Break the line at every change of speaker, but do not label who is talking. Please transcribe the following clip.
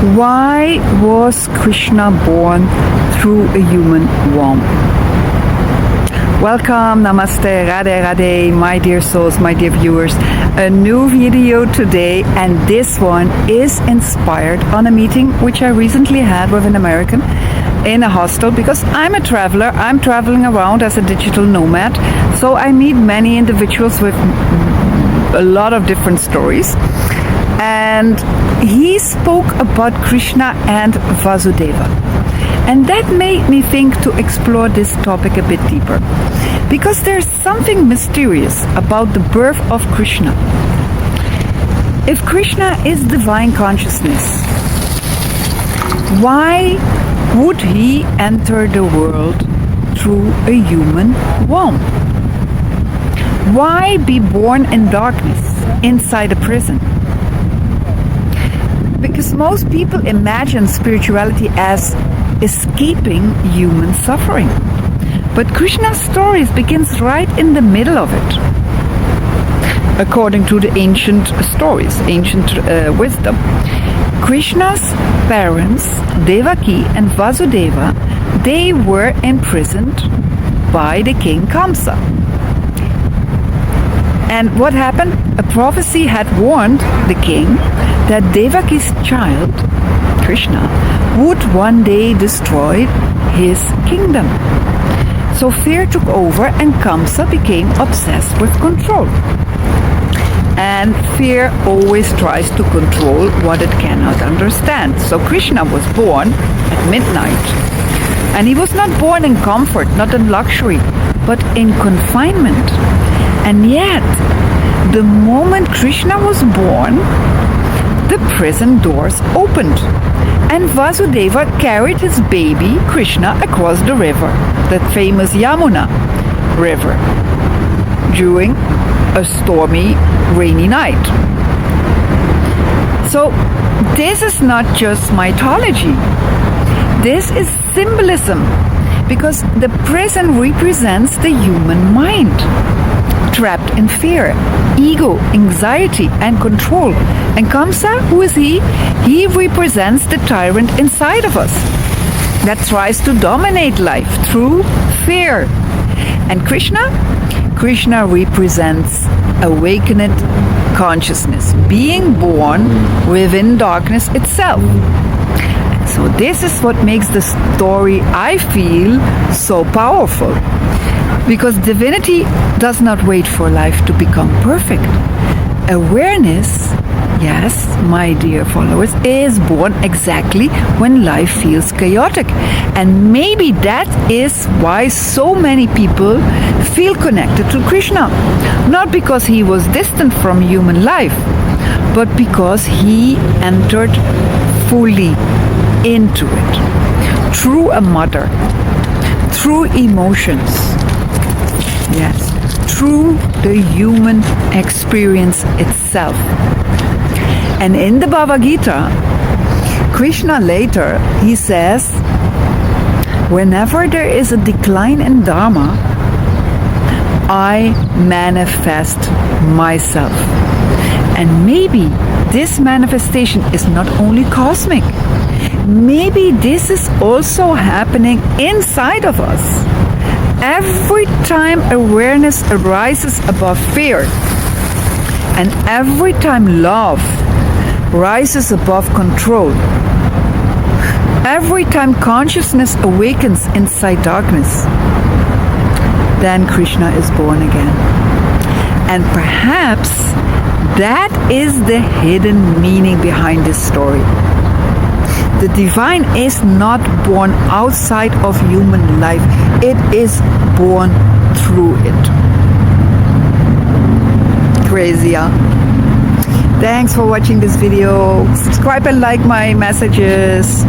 Why was Krishna born through a human womb? Welcome, namaste, radhe radhe, my dear souls, my dear viewers. A new video today, and this one is inspired on a meeting which I recently had with an American in a hostel, because I'm a traveler. I'm traveling around as a digital nomad, so I meet many individuals with a lot of different stories. And he spoke about Krishna and Vasudeva. And that made me think to explore this topic a bit deeper. Because there's something mysterious about the birth of Krishna. If Krishna is divine consciousness, why would he enter the world through a human womb? Why be born in darkness inside a prison? Because most people imagine spirituality as escaping human suffering. But Krishna's story begins right in the middle of it. According to the ancient stories, ancient wisdom, Krishna's parents, Devaki and Vasudeva, they were imprisoned by the king Kamsa. And what happened? A prophecy had warned the king that Devaki's child, Krishna, would one day destroy his kingdom. So fear took over and Kamsa became obsessed with control. And fear always tries to control what it cannot understand. So Krishna was born at midnight. And he was not born in comfort, not in luxury, but in confinement. And yet, the moment Krishna was born, the prison doors opened. And Vasudeva carried his baby Krishna across the river, the famous Yamuna river, during a stormy, rainy night. So this is not just mythology. This is symbolism, because the prison represents the human mind, trapped in fear, ego, anxiety, and control. And Kamsa, who is he? He represents the tyrant inside of us that tries to dominate life through fear. And Krishna represents awakened consciousness, being born within darkness itself. So this is what makes the story, I feel, so powerful. Because divinity does not wait for life to become perfect. Awareness, yes, my dear followers, is born exactly when life feels chaotic. And maybe that is why so many people feel connected to Krishna. Not because he was distant from human life, but because he entered fully into it. Through a mother, through emotions. Yes, through the human experience itself. And in the Bhagavad Gita, Krishna later, he says, whenever there is a decline in Dharma, I manifest myself. And maybe this manifestation is not only cosmic. Maybe this is also happening inside of us. Every time awareness arises above fear, and every time love rises above control, every time consciousness awakens inside darkness, then Krishna is born again. And perhaps that is the hidden meaning behind this story. The divine is not born outside of human life. It is born through it. Crazy, huh? Thanks for watching this video. Subscribe and like my messages.